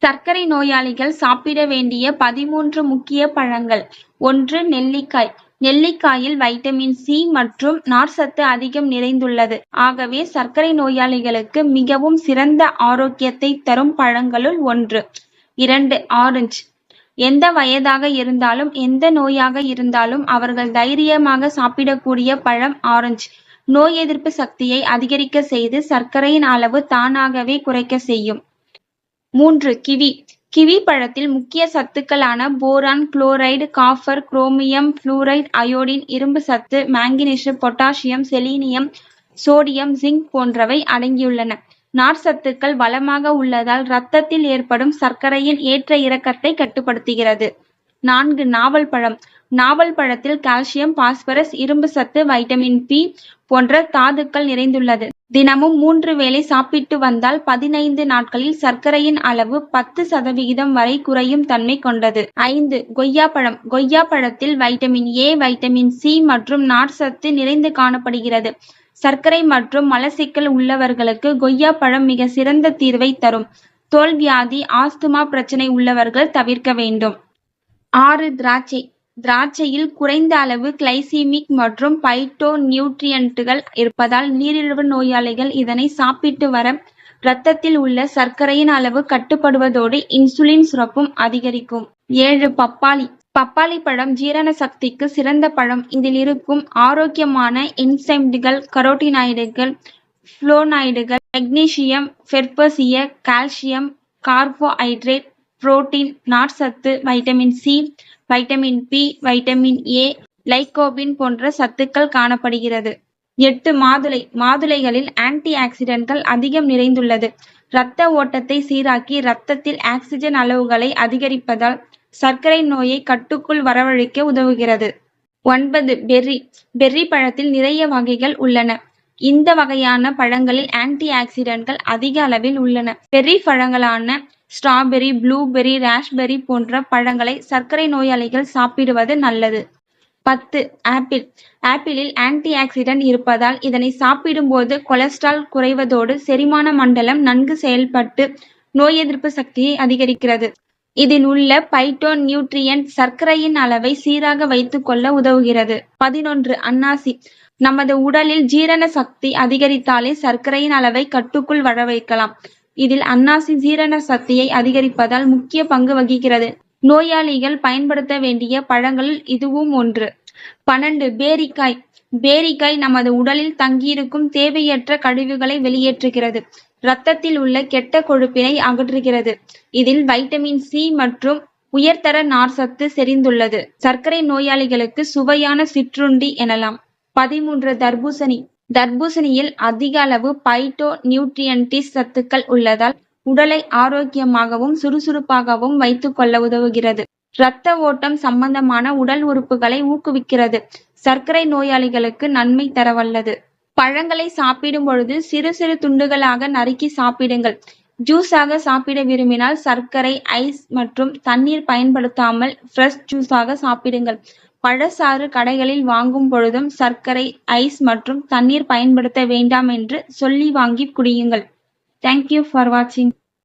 சர்க்கரை நோயாளிகள் சாப்பிட வேண்டிய 13 முக்கிய பழங்கள். 1. நெல்லிக்காய். நெல்லிக்காயில் வைட்டமின் சி மற்றும் நார்ச்சத்து அதிகம் நிறைந்துள்ளது. ஆகவே சர்க்கரை நோயாளிகளுக்கு மிகவும் சிறந்த ஆரோக்கியத்தை தரும் பழங்களுள் ஒன்று. 2. ஆரஞ்சு. எந்த வயதாக இருந்தாலும் எந்த நோயாக இருந்தாலும் அவர்கள் தைரியமாக சாப்பிடக்கூடிய பழம் ஆரஞ்சு. நோய் எதிர்ப்பு சக்தியை அதிகரிக்க செய்து சர்க்கரையின் அளவு தானாகவே குறைக்க செய்யும். 3. கிவி. கிவி பழத்தில் முக்கிய சத்துக்களான boron, chloride, copper, chromium, fluoride, iodine, இரும்பு சத்து, manganese, potassium, selenium, sodium, zinc போன்றவை அடங்கியுள்ளன. நார்ச்சத்துக்கள் வளமாக உள்ளதால் இரத்தத்தில் ஏற்படும் சர்க்கரையின் ஏற்ற இறக்கத்தை கட்டுப்படுத்துகிறது. 4. நாவல் பழம். நாவல் பழத்தில் கால்சியம், பாஸ்பரஸ், இரும்பு சத்து, வைட்டமின் பி போன்ற தாதுக்கள் நிறைந்துள்ளது. தினமும் 3 வேளை சாப்பிட்டு வந்தால் 15 நாட்களில் சர்க்கரையின் அளவு 10% வரை குறையும் தன்மை கொண்டது. 5. கொய்யாப்பழம். கொய்யா பழத்தில் வைட்டமின் ஏ, வைட்டமின் சி மற்றும் நார்ச்சத்து நிறைந்து காணப்படுகிறது. சர்க்கரை மற்றும் மலச்சிக்கல் உள்ளவர்களுக்கு கொய்யா பழம் மிக சிறந்த தீர்வை தரும். தோல் வியாதி, ஆஸ்துமா பிரச்சனை உள்ளவர்கள் தவிர்க்க வேண்டும். 6. திராட்சை. திராட்சையில் குறைந்த அளவு கிளைசிமிக் மற்றும் பைட்டோ நியூட்ரியன்ட்டுகள் இருப்பதால் நீரிழிவு நோயாளிகள் இதனை சாப்பிட்டு வர இரத்தத்தில் உள்ள சர்க்கரையின் அளவு கட்டுப்படுவதோடு இன்சுலின் சுரப்பும் அதிகரிக்கும். 7. பப்பாளி. பப்பாளி பழம் ஜீரண சக்திக்கு சிறந்த பழம். இதில் இருக்கும் ஆரோக்கியமான என்சைம்கள், கரோட்டினாய்டுகள், ஃப்ளோனாய்டுகள், மெக்னீசியம், பெர்போசிய, கால்சியம், கார்போஹைட்ரேட், புரோட்டீன், நார்ச்சத்து, vitamin C, vitamin B, vitamin A, lycopene போன்ற சத்துக்கள் காணப்படுகிறது. 8. மாதுளை. மாதுளைகளில் ஆன்டி ஆக்சிடென்ட்கள் அதிகம் நிறைந்துள்ளது. இரத்த ஓட்டத்தை சீராக்கி இரத்தத்தில் ஆக்சிஜன் அளவுகளை அதிகரிப்பதால் சர்க்கரை நோயை கட்டுக்குள் வரவழைக்க உதவுகிறது. 9. பெர்ரி. பெர்ரி பழத்தில் நிறைய வகைகள் உள்ளன. இந்த வகையான பழங்களில் ஆன்டி ஆக்சிடென்ட்கள் அதிக அளவில் உள்ளன. பெர்ரி பழங்களான ஸ்ட்ராபெர்ரி, ப்ளூபெர்ரி, ராஸ்பெர்ரி போன்ற பழங்களை சர்க்கரை நோயாளிகள் சாப்பிடுவது நல்லது. 10. ஆப்பிள். ஆப்பிளில் ஆன்டி ஆக்சிடென்ட் இருப்பதால் இதனை சாப்பிடும்போது கொலஸ்ட்ரால் குறைவதோடு செரிமான மண்டலம் நன்கு செயல்பட்டு நோய் எதிர்ப்பு சக்தியை அதிகரிக்கிறது. இதில் உள்ள பைட்டோ நியூட்ரியன்ட் சர்க்கரையின் அளவை சீராக வைத்துக் கொள்ள உதவுகிறது. 11. அன்னாசி. நமது உடலில் ஜீரண சக்தி அதிகரித்தாலே சர்க்கரையின் அளவை கட்டுக்குள் வர வைக்கலாம். இதில் அன்னாசி ஜீரண சக்தியை அதிகரிப்பதால் முக்கிய பங்கு வகிக்கிறது. நோயாளிகள் பயன்படுத்த வேண்டிய பழங்களில் இதுவும் ஒன்று. 12. பேரிக்காய். பேரிக்காய் நமது உடலில் தங்கியிருக்கும் தேவையற்ற கழிவுகளை வெளியேற்றுகிறது. இரத்தத்தில் உள்ள கெட்ட கொழுப்பினை அகற்றுகிறது. இதில் வைட்டமின் சி மற்றும் உயர்தர நார்ச்சத்து செறிந்துள்ளது. சர்க்கரை நோயாளிகளுக்கு சுவையான சிற்றுண்டி எனலாம். 13. தர்பூசணி. தர்பூசணியில் அதிக அளவு பைட்டோ நியூட்ரியன்டிஸ் சத்துக்கள் உள்ளதால் உடலை ஆரோக்கியமாகவும் சுறுசுறுப்பாகவும் வைத்துக் கொள்ள உதவுகிறது. இரத்த ஓட்டம் சம்பந்தமான உடல் உறுப்புகளை ஊக்குவிக்கிறது. சர்க்கரை நோயாளிகளுக்கு நன்மை தரவல்லது. பழங்களை சாப்பிடும் பொழுது சிறு சிறு துண்டுகளாக நறுக்கி சாப்பிடுங்கள். ஜூஸாக சாப்பிட விரும்பினால் சர்க்கரை, ஐஸ் மற்றும் தண்ணீர் பயன்படுத்தாமல் ஃப்ரெஷ் ஜூஸாக சாப்பிடுங்கள். பழச்சாறு கடைகளில் வாங்கும் பொழுதும் சர்க்கரை, ஐஸ் மற்றும் தண்ணீர் பயன்படுத்த வேண்டாம் என்று சொல்லி வாங்கி குடியுங்கள். தேங்க்யூ ஃபார் வாட்சிங்.